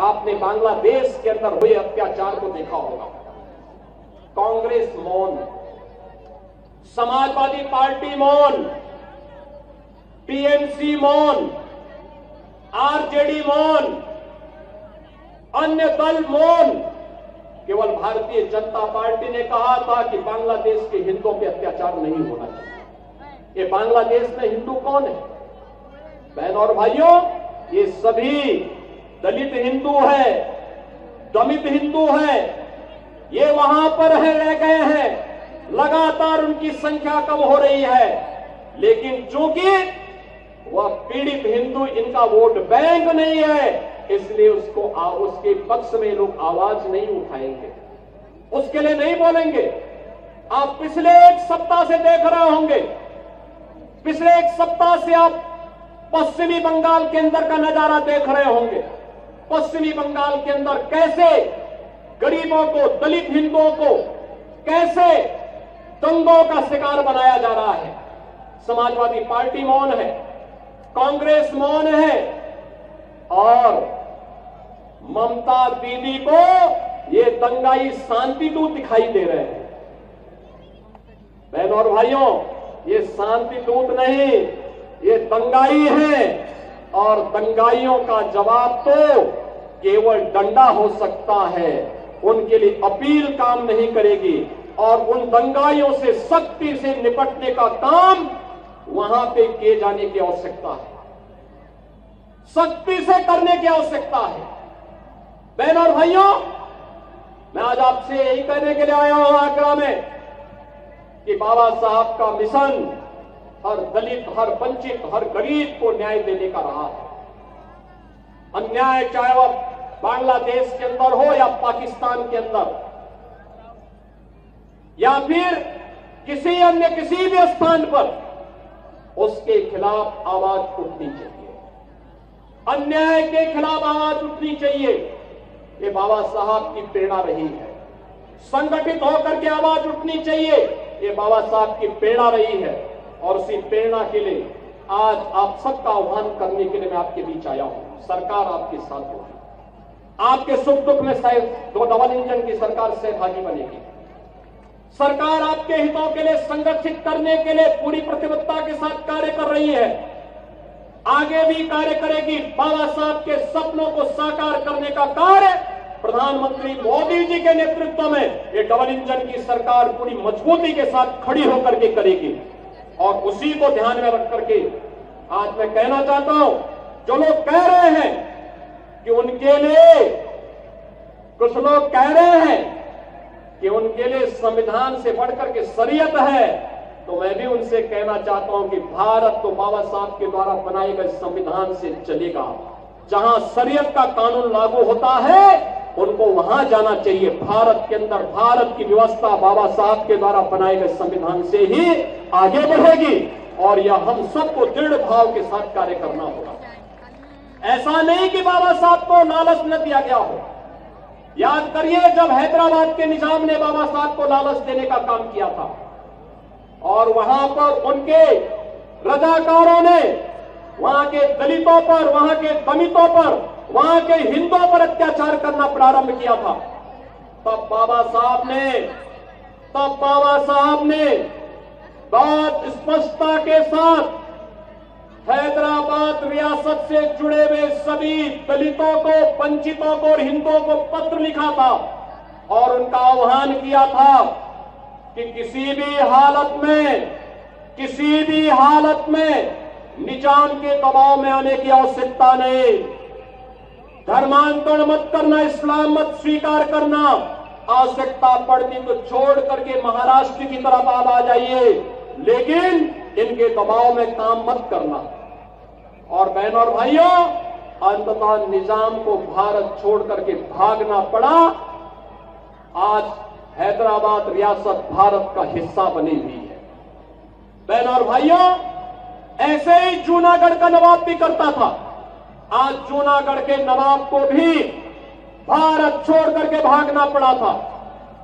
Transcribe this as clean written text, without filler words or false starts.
आपने बांग्लादेश के अंदर हुए अत्याचार को देखा होगा। कांग्रेस मौन, समाजवादी पार्टी मौन, टीएमसी मौन, आरजेडी मौन, अन्य दल मौन। केवल भारतीय जनता पार्टी ने कहा था कि बांग्लादेश के हिंदुओं पे अत्याचार नहीं होना चाहिए। ये बांग्लादेश में हिंदू कौन है? बहन और भाइयों, ये सभी दलित हिंदू है, दमित हिंदू है। ये वहां पर रह गए हैं, लगातार उनकी संख्या कम हो रही है, लेकिन चूंकि वह पीड़ित हिंदू इनका वोट बैंक नहीं है, इसलिए उसके पक्ष में लोग आवाज नहीं उठाएंगे, उसके लिए नहीं बोलेंगे। आप पिछले एक सप्ताह से देख रहे होंगे, पिछले एक सप्ताह से आप पश्चिमी बंगाल के अंदर का नजारा देख रहे होंगे। पश्चिमी बंगाल के अंदर कैसे गरीबों को, दलित हिंदुओं को कैसे दंगों का शिकार बनाया जा रहा है। समाजवादी पार्टी मौन है, कांग्रेस मौन है, और ममता दीदी को ये दंगाई शांति दूत दिखाई दे रहे हैं। बहनों और भाइयों, ये शांति दूत नहीं, ये दंगाई है, और दंगाइयों का जवाब तो केवल डंडा हो सकता है। उनके लिए अपील काम नहीं करेगी, और उन दंगाइयों से सख्ती से निपटने का काम वहां पे किए जाने की आवश्यकता है, सख्ती से करने की आवश्यकता है। बहन और भाइयों, मैं आज आपसे यही कहने के लिए आया हूं आगरा में कि बाबा साहब का मिशन हर दलित, हर वंचित, हर गरीब को न्याय देने का रहा है। अन्याय चाहे वह बांग्लादेश के अंदर हो या पाकिस्तान के अंदर, या फिर किसी अन्य किसी भी स्थान पर, उसके खिलाफ आवाज उठनी चाहिए, अन्याय के खिलाफ आवाज उठनी चाहिए। ये बाबा साहब की प्रेरणा रही है। संगठित होकर के आवाज उठनी चाहिए, ये बाबा साहब की प्रेरणा रही है। और उसी प्रेरणा के लिए आज आप सबका आह्वान करने के लिए मैं आपके बीच आया हूं। सरकार आपके साथ होगी, आपके सुख दुख में शायद दो डबल इंजन की सरकार सहभागी बनेगी। सरकार आपके हितों के लिए संगठित करने के लिए पूरी प्रतिबद्धता के साथ कार्य कर रही है, आगे भी कार्य करेगी। बाबा साहब के सपनों को साकार करने का कार्य प्रधानमंत्री मोदी जी के नेतृत्व में ये डबल इंजन की सरकार पूरी मजबूती के साथ खड़ी होकर के करेगी। और उसी को ध्यान में रख करके आज मैं कहना चाहता हूं, जो लोग कह रहे हैं कि उनके लिए, कुछ लोग कह रहे हैं कि उनके लिए संविधान से बढ़कर के शरीयत है, तो मैं भी उनसे कहना चाहता हूं कि भारत तो बाबा साहब के द्वारा बनाए गए संविधान से चलेगा। जहां शरीयत का कानून लागू होता है उनको वहां जाना चाहिए। भारत के अंदर भारत की व्यवस्था बाबा साहब के द्वारा बनाए गए संविधान से ही आगे बढ़ेगी, और यह हम सबको दृढ़ भाव के साथ कार्य करना होगा। ऐसा नहीं कि बाबा साहब को लालच न दिया गया हो। याद करिए, जब हैदराबाद के निजाम ने बाबा साहब को लालच देने का काम किया था, और वहां पर उनके रजाकारों ने वहां के दलितों पर, वहां के दमितों पर, वहां के हिंदुओं पर अत्याचार करना प्रारंभ किया था, तब बाबा साहब ने बहुत स्पष्टता के साथ हैदराबाद रियासत से जुड़े हुए सभी दलितों को, वंचितों को और हिंदुओं को पत्र लिखा था, और उनका आह्वान किया था कि किसी भी हालत में निजाम के दबाव में आने की आवश्यकता नहीं। धर्मांतरण मत करना, इस्लाम मत स्वीकार करना, आवश्यकता पड़ती तो छोड़ करके महाराष्ट्र की तरफ आप आ जाइए, लेकिन इनके दबाव में काम मत करना। और बहनों और भाइयों, अंततः निजाम को भारत छोड़ करके भागना पड़ा। आज हैदराबाद रियासत भारत का हिस्सा बनी हुई है। बहनों और भाइयों, ऐसे ही जूनागढ़ का नवाब भी करता था। आज जूनागढ़ के नवाब को भी भारत छोड़ करके भागना पड़ा था।